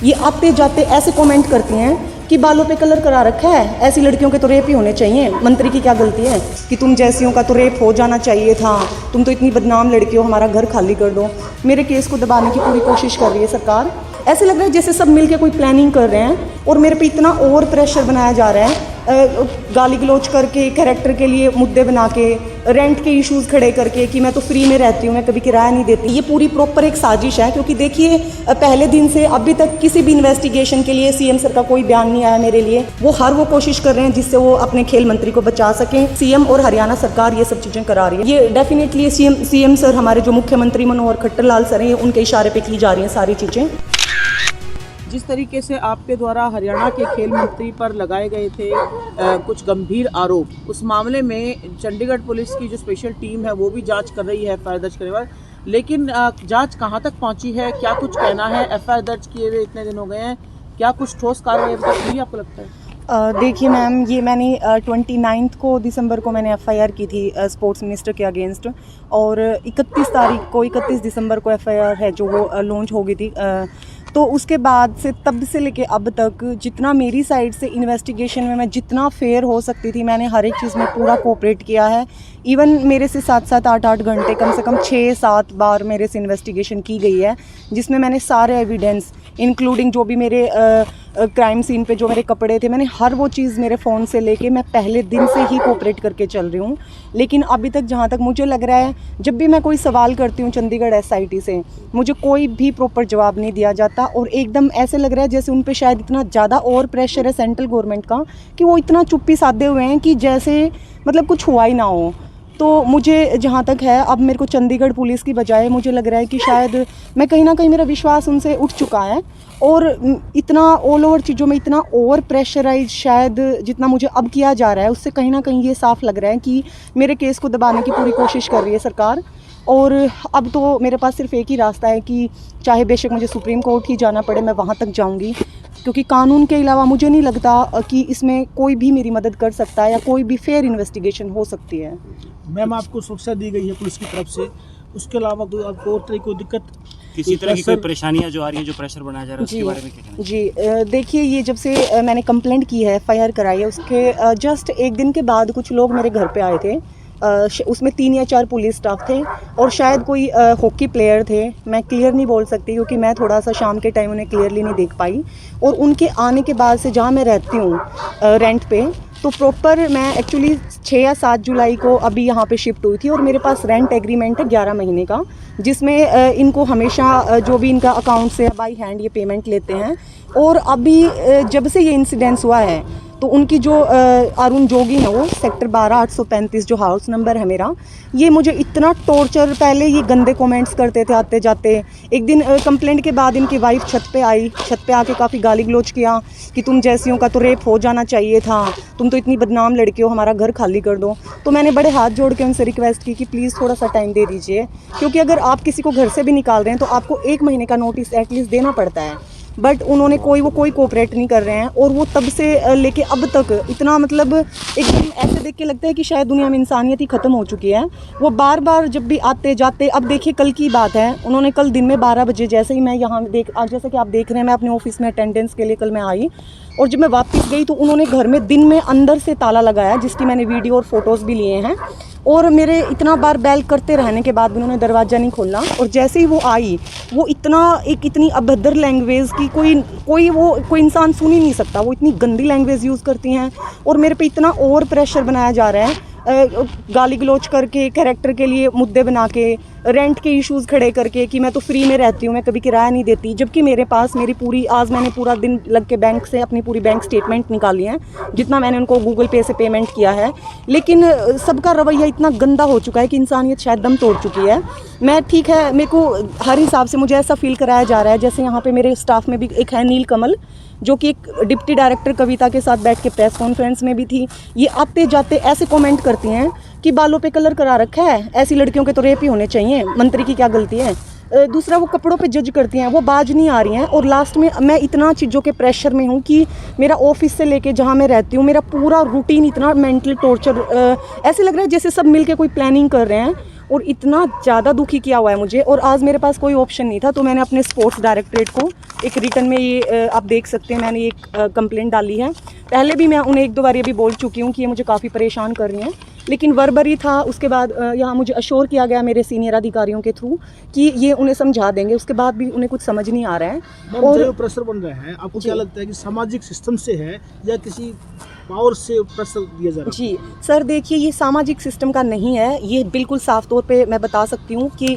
ये आते जाते ऐसे कमेंट करती हैं कि बालों पे कलर करा रखा है, ऐसी लड़कियों के तो रेप ही होने चाहिए, मंत्री की क्या गलती है कि तुम जैसियों का तो रेप हो जाना चाहिए था, तुम तो इतनी बदनाम लड़की हो, हमारा घर खाली कर दो। मेरे केस को दबाने की पूरी कोशिश कर रही है सरकार। ऐसे लग रहा है जैसे सब मिलके कोई प्लानिंग कर रहे हैं और मेरे पे इतना ओवर प्रेशर बनाया जा रहा है, गाली गलौज करके, कैरेक्टर के लिए मुद्दे बना के, रेंट के इश्यूज़ खड़े करके कि मैं तो फ्री में रहती हूँ, मैं कभी किराया नहीं देती। ये पूरी प्रॉपर एक साजिश है, क्योंकि देखिए पहले दिन से अभी तक किसी भी इन्वेस्टिगेशन के लिए सीएम सर का कोई बयान नहीं आया मेरे लिए। वो कोशिश कर रहे हैं जिससे वो अपने खेल मंत्री को बचा सकें। सीएम और हरियाणा सरकार ये सब चीज़ें करा रही है। ये डेफिनेटली सीएम सर, हमारे जो मुख्यमंत्री मनोहर खट्टर लाल सर हैं, उनके इशारे पर की जा रही हैं सारी चीज़ें। जिस तरीके से आपके द्वारा हरियाणा के खेल मंत्री पर लगाए गए थे कुछ गंभीर आरोप, उस मामले में चंडीगढ़ पुलिस की जो स्पेशल टीम है वो भी जांच कर रही है एफआईआर दर्ज करने वाले, लेकिन जांच कहां तक पहुंची है, क्या कुछ कहना है? एफआईआर दर्ज किए हुए इतने दिन हो गए हैं, क्या कुछ ठोस कार्रवाई अब तक हुई आपको लगता है? देखिए मैम, ये मैंने 29 को दिसंबर को मैंने एफआईआर की थी स्पोर्ट्स मिनिस्टर के अगेंस्ट, और 31 दिसंबर को एफआईआर है जो वो लॉन्च हो गई थी। तो उसके बाद से, तब से लेके अब तक, जितना मेरी साइड से इन्वेस्टिगेशन में मैं जितना फेयर हो सकती थी, मैंने हर एक चीज़ में पूरा कोऑपरेट किया है। इवन मेरे से 7-7, 8-8 घंटे, कम से कम 6-7 बार मेरे से इन्वेस्टिगेशन की गई है, जिसमें मैंने सारे एविडेंस, इंक्लूडिंग जो भी मेरे क्राइम सीन पे जो मेरे कपड़े थे, मैंने हर वो चीज़ मेरे फ़ोन से लेके मैं पहले दिन से ही कोऑपरेट करके चल रही हूँ। लेकिन अभी तक जहाँ तक मुझे लग रहा है, जब भी मैं कोई सवाल करती हूँ चंडीगढ़ एसआईटी से, मुझे कोई भी प्रॉपर जवाब नहीं दिया जाता, और एकदम ऐसे लग रहा है जैसे उन पे शायद इतना ज़्यादा और प्रेशर है सेंट्रल गवर्नमेंट का कि वो इतना चुप्पी साधे हुए हैं कि जैसे मतलब कुछ हुआ ही ना हो। तो मुझे जहाँ तक है, अब मेरे को चंडीगढ़ पुलिस की बजाय मुझे लग रहा है कि शायद मैं कहीं ना कहीं, मेरा विश्वास उनसे उठ चुका है, और इतना ऑल ओवर चीज़ों में इतना ओवर प्रेशराइज शायद जितना मुझे अब किया जा रहा है, उससे कहीं ना कहीं ये साफ लग रहा है कि मेरे केस को दबाने की पूरी कोशिश कर रही है सरकार। और अब तो मेरे पास सिर्फ एक ही रास्ता है कि चाहे बेशक मुझे सुप्रीम कोर्ट ही जाना पड़े, मैं वहाँ तक जाऊँगी, क्योंकि कानून के अलावा मुझे नहीं लगता कि इसमें कोई भी मेरी मदद कर सकता है या कोई भी फेयर इन्वेस्टिगेशन हो सकती है। मैम, आपको सुरक्षा दी गई है पुलिस की तरफ से, उसके अलावा कोई आपको और तरह की कोई दिक्कत, किसी तरह की कोई परेशानियां जो आ रही है, जो प्रेशर बनाया जा रहा है, उसके बारे में क्या कहना? जी, देखिए, ये जब से मैंने कंप्लेंट की है, एफआईआर कराई है, उसके जस्ट एक दिन के बाद कुछ लोग मेरे घर पे आए थे। उसमें 3 या 4 पुलिस स्टाफ थे, और शायद कोई हॉकी प्लेयर थे। मैं क्लियर नहीं बोल सकती, क्योंकि मैं थोड़ा सा शाम के टाइम उन्हें क्लियरली नहीं देख पाई। और उनके आने के बाद से, जहाँ मैं रहती हूँ रेंट पे, तो प्रॉपर मैं एक्चुअली 6 या 7 जुलाई को अभी यहाँ पे शिफ्ट हुई थी, और मेरे पास रेंट एग्रीमेंट है 11 महीने का, जिसमें इनको हमेशा जो भी इनका अकाउंट से बाई हैंड ये पेमेंट लेते हैं। और अभी जब से ये इंसिडेंस हुआ है, तो उनकी जो अरुण जोगी है, वो सेक्टर 12 835 जो हाउस नंबर है मेरा, ये मुझे इतना टॉर्चर, पहले ये गंदे कमेंट्स करते थे आते जाते। एक दिन कंप्लेंट के बाद इनकी वाइफ छत पे आई, छत पे आके काफ़ी गाली गलौज किया कि तुम जैसियों का तो रेप हो जाना चाहिए था, तुम तो इतनी बदनाम लड़की हो, हमारा घर खाली कर दो। तो मैंने बड़े हाथ जोड़ के उनसे रिक्वेस्ट की कि प्लीज़ थोड़ा सा टाइम दे दीजिए, क्योंकि अगर आप किसी को घर से भी निकाल रहे हैं तो आपको 1 महीने का नोटिस एटलीस्ट देना पड़ता है। बट उन्होंने कोई कोऑपरेट नहीं कर रहे हैं, और वो तब से लेके अब तक इतना, मतलब एकदम ऐसे देख के लगता है कि शायद दुनिया में इंसानियत ही ख़त्म हो चुकी है। वो बार बार जब भी आते जाते, अब देखिए कल की बात है, उन्होंने कल दिन में 12 बजे, जैसे ही मैं यहाँ जैसे कि आप देख रहे हैं, मैं अपने ऑफिस में अटेंडेंस के लिए कल मैं आई, और जब मैं वापस गई तो उन्होंने घर में दिन में अंदर से ताला लगाया, जिसकी मैंने वीडियो और फोटोज़ भी लिए हैं। और मेरे इतना बार बेल करते रहने के बाद भी उन्होंने दरवाज़ा नहीं खोला, और जैसे ही वो आई, वो इतनी अभद्र लैंग्वेज की कोई इंसान सुन ही नहीं सकता, वो इतनी गंदी लैंग्वेज यूज़ करती हैं, और मेरे पे इतना ओवर प्रेशर बनाया जा रहा है, गाली गलौज करके, कैरेक्टर के लिए मुद्दे बना के, रेंट के इश्यूज़ खड़े करके कि मैं तो फ्री में रहती हूँ, मैं कभी किराया नहीं देती, जबकि मेरे पास आज मैंने पूरा दिन लग के बैंक से अपनी पूरी बैंक स्टेटमेंट निकाली है, जितना मैंने उनको गूगल पे से पेमेंट किया है। लेकिन सबका रवैया इतना गंदा हो चुका है कि इंसानियत शायद दम तोड़ चुकी है। मैं ठीक है, मेरे को हर हिसाब से मुझे ऐसा फील कराया जा रहा है, जैसे यहाँ पे मेरे स्टाफ में भी एक है नील कमल, जो कि एक डिप्टी डायरेक्टर कविता के साथ बैठ के प्रेस कॉन्फ्रेंस में भी थी। ये आते जाते ऐसे कमेंट करती हैं कि बालों पे कलर करा रखा है, ऐसी लड़कियों के तो रेप ही होने चाहिए, मंत्री की क्या गलती है। दूसरा, वो कपड़ों पे जज करती हैं, वो बाज नहीं आ रही हैं। और लास्ट में मैं इतना चीज़ों के प्रेशर में हूँ कि मेरा ऑफिस से लेके जहाँ मैं रहती हूँ, मेरा पूरा रूटीन इतना मेंटल टॉर्चर, ऐसे लग रहा है जैसे सब मिलके कोई प्लानिंग कर रहे हैं और इतना ज़्यादा दुखी किया हुआ है मुझे। और आज मेरे पास कोई ऑप्शन नहीं था, तो मैंने अपने स्पोर्ट्स डायरेक्टरेट को एक रिटर्न में ये आप देख सकते हैं, मैंने एक कंप्लेंट डाली है। पहले भी मैं उन्हें 1-2 बार ये भी बोल चुकी हूँ कि ये मुझे काफ़ी परेशान कर रही हैं, लेकिन वर्बरी था। उसके बाद यहाँ मुझे अश्योर किया गया मेरे सीनियर अधिकारियों के थ्रू कि ये उन्हें समझा देंगे, उसके बाद भी उन्हें कुछ समझ नहीं आ रहा है। और जो प्रेशर बन रहे हैं, आपको क्या लगता है कि सामाजिक सिस्टम से है या किसी पावर से प्रेशर दिया जा रहा है? जी सर, देखिए ये सामाजिक सिस्टम का नहीं है, ये बिल्कुल साफ तौर पे मैं बता सकती हूँ कि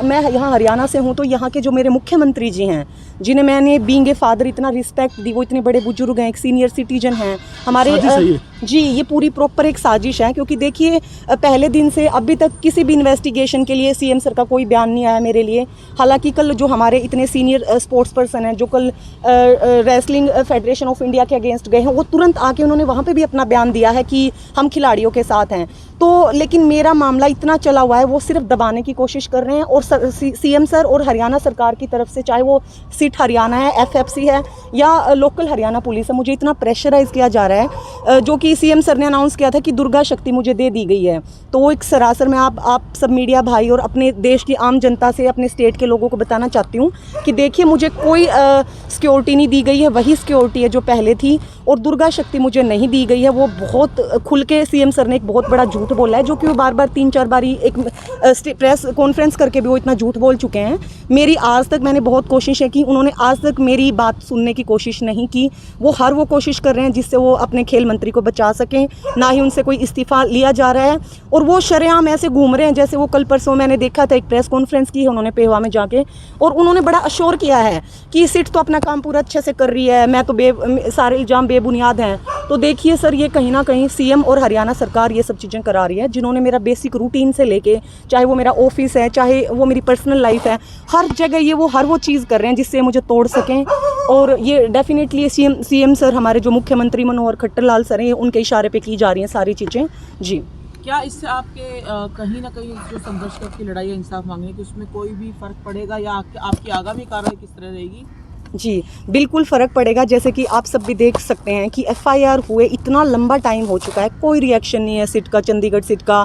मैं यहाँ हरियाणा से हूँ, तो यहाँ के जो मेरे मुख्यमंत्री जी हैं, जिन्हें मैंने बीइंग ए फादर इतना रिस्पेक्ट दी, वो इतने बड़े बुजुर्ग हैं, एक सीनियर सिटीजन हैं हमारे। जी, ये पूरी प्रॉपर एक साजिश है, क्योंकि देखिए पहले दिन से अभी तक किसी भी इन्वेस्टिगेशन के लिए सीएम सर का कोई बयान नहीं आया मेरे लिए। हालांकि कल जो हमारे इतने सीनियर स्पोर्ट्स पर्सन हैं, जो कल रेसलिंग फेडरेशन ऑफ इंडिया के अगेंस्ट गए हैं, वो तुरंत आके उन्होंने वहाँ पे भी अपना बयान दिया है कि हम खिलाड़ियों के साथ हैं। तो लेकिन मेरा मामला इतना चला हुआ है, वो सिर्फ दबाने की कोशिश कर रहे हैं। और सीएम सर और हरियाणा सरकार की तरफ से, चाहे वो सिट हरियाणा है, एफएफसी है या लोकल हरियाणा पुलिस है, मुझे इतना प्रेशराइज किया जा रहा है। जो कि सीएम सर ने अनाउंस किया था कि दुर्गा शक्ति मुझे दे दी गई है, तो वो एक सरासर मैं आप सब मीडिया भाई और अपने देश की आम जनता से, अपने स्टेट के लोगों को बताना चाहती हूँ कि देखिए मुझे कोई सिक्योरिटी नहीं दी गई है, वही सिक्योरिटी है जो पहले थी। और दुर्गा शक्ति मुझे नहीं दी गई है, वो बहुत खुल के सीएम सर ने एक बहुत बड़ा झूठ बोला है, जो कि वो बार-बार 3-4 बारी एक प्रेस कॉन्फ्रेंस करके भी वो इतना झूठ बोल चुके हैं। मेरी आज तक मैंने बहुत कोशिशें की, उन्होंने आज तक मेरी बात सुनने की कोशिश नहीं की। वो हर वो कोशिश कर रहे हैं जिससे वो अपने खेल मंत्री को बचा सकें, ना ही उनसे कोई इस्तीफा लिया जा रहा है। और वो शरेआम ऐसे घूम रहे हैं जैसे वो कल परसों मैंने देखा था, एक प्रेस कॉन्फ्रेंस की है उन्होंने पेहवा में जाके, और उन्होंने बड़ा अश्योर किया है कि सिट तो अपना काम पूरा अच्छे से कर रही है, मैं तो सारे इल्ज़ाम बेबुनियाद हैं। तो देखिए सर, ये कहीं ना कहीं सीएम और हरियाणा सरकार ये सब चीज़ें करा रही है, जिन्होंने मेरा बेसिक रूटीन से लेके, चाहे वो मेरा ऑफिस है, चाहे वो मेरी पर्सनल लाइफ है, हर जगह ये वो हर वो चीज़ कर रहे हैं जिससे मुझे तोड़ सकें। और ये डेफिनेटली सीएम सर, हमारे जो मुख्यमंत्री मनोहर खट्टर लाल सर हैं, उनके इशारे पे की जा रही हैं सारी चीज़ें। जी, क्या इससे आपके कहीं ना कहीं जो संघर्ष की लड़ाई है इंसाफ मांगने की, उसमें कोई भी फर्क पड़ेगा, या आपकी आगामी कार्रवाई किस तरह रहेगी? जी, बिल्कुल फ़र्क पड़ेगा। जैसे कि आप सब भी देख सकते हैं कि एफआईआर हुए इतना लंबा टाइम हो चुका है, कोई रिएक्शन नहीं है सिट का, चंडीगढ़ सिट का।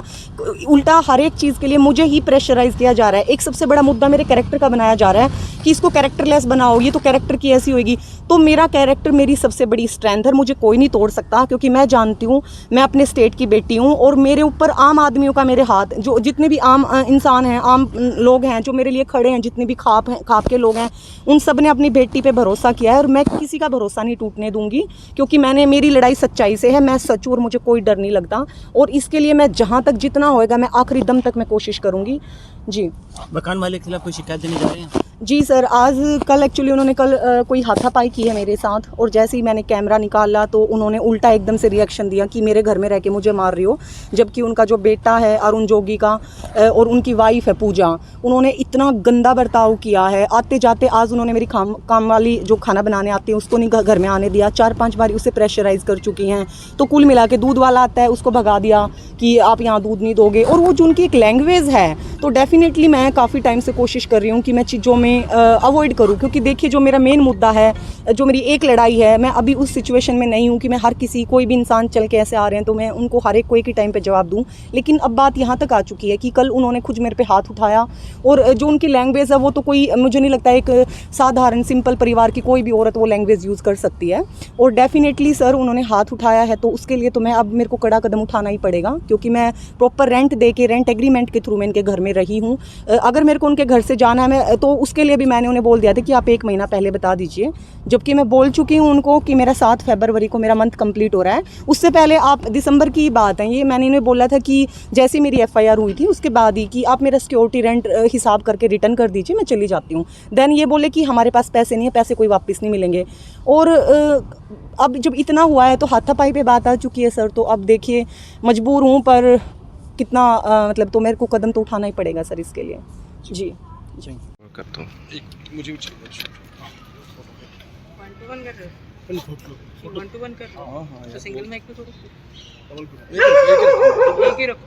उल्टा हर एक चीज़ के लिए मुझे ही प्रेशराइज़ किया जा रहा है। एक सबसे बड़ा मुद्दा मेरे कैरेक्टर का बनाया जा रहा है कि इसको कैरेक्टरलेस बनाओ, ये तो कैरेक्टर की ऐसी होगी। तो मेरा कैरेक्टर मेरी सबसे बड़ी स्ट्रेंथ है, मुझे कोई नहीं तोड़ सकता, क्योंकि मैं जानती हूँ मैं अपने स्टेट की बेटी हूँ। और मेरे ऊपर आम आदमियों का, मेरे हाथ, जो जितने भी आम इंसान हैं, आम लोग हैं जो मेरे लिए खड़े हैं, जितने भी खाप के लोग हैं, उन सब ने अपनी बेटी पे भरोसा किया है। और मैं किसी का भरोसा नहीं टूटने दूंगी, क्योंकि मेरी लड़ाई सच्चाई से है। मैं सच, और मुझे कोई डर नहीं लगता। और इसके लिए मैं जहाँ तक जितना होएगा, मैं आखिरी दम तक मैं कोशिश करूँगी। जी, मकान मालिक के खिलाफ कोई शिकायत देने जा रहे हैं? जी सर, कल एक्चुअली उन्होंने कोई हाथापाई की है मेरे साथ, और जैसे ही मैंने कैमरा निकाला तो उन्होंने उल्टा एकदम से रिएक्शन दिया कि मेरे घर में रह के मुझे मार रही हो, जबकि उनका जो बेटा है अरुण जोगी का और उनकी वाइफ है पूजा, उन्होंने इतना गंदा बर्ताव किया है। आते जाते आज उन्होंने मेरी काम वाली जो खाना बनाने आती है उसको नहीं घर में आने दिया, 4-5 बार उसे प्रेशराइज़ कर चुकी हैं। तो कुल मिला के दूध वाला आता है उसको भगा दिया कि आप यहाँ दूध नहीं दोगे। और वो जो उनकी एक लैंग्वेज है, तो डेफिनेटली मैं काफ़ी टाइम से कोशिश कर रही हूँ कि मैं चीज़ों में अवॉइड करूँ, क्योंकि देखिए जो मेरा मेन मुद्दा है, जो मेरी एक लड़ाई है, मैं अभी उस सिचुएशन में नहीं हूँ कि मैं हर किसी, कोई भी इंसान चल के ऐसे आ रहे हैं तो मैं उनको हर एक कोई के टाइम पे जवाब दूँ। लेकिन अब बात यहाँ तक आ चुकी है कि कल उन्होंने खुद मेरे पे हाथ उठाया, और जो उनकी लैंग्वेज है वो तो कोई, मुझे नहीं लगता एक साधारण सिंपल परिवार की कोई भी औरत वो लैंग्वेज यूज़ कर सकती है। और डेफिनेटली सर उन्होंने हाथ उठाया है, तो उसके लिए तो अब मेरे को कड़ा कदम उठाना ही पड़ेगा, क्योंकि मैं प्रॉपर रेंट एग्रीमेंट के थ्रू मैं इनके घर में रही हूँ। अगर मेरे को उनके घर से जाना है तो उसके लिए भी मैंने उन्हें बोल दिया था कि आप 1 महीना पहले बता दीजिए, जबकि मैं बोल चुकी हूँ उनको कि मेरा 7 फरवरी को मेरा मंथ कंप्लीट हो रहा है। उससे पहले आप दिसंबर की बात है ये, मैंने इन्हें बोला था कि जैसे मेरी एफआईआर हुई थी उसके बाद ही कि आप मेरा सिक्योरिटी रेंट हिसाब करके रिटर्न कर दीजिए, मैं चली जाती हूँ। देन ये बोले कि हमारे पास पैसे नहीं है, पैसे कोई वापस नहीं मिलेंगे। और अब जब इतना हुआ है तो हाथापाई पे बात आ चुकी है सर, तो अब देखिए मजबूर हूँ, पर कितना मतलब तो मेरे को कदम तो उठाना ही पड़ेगा सर इसके लिए। जी, करता हूँ। मुझे 1 to 1 कर रहे हो? 1 to 1 कर रहे हो? तो सिंगल में एक तो एक ही रखो।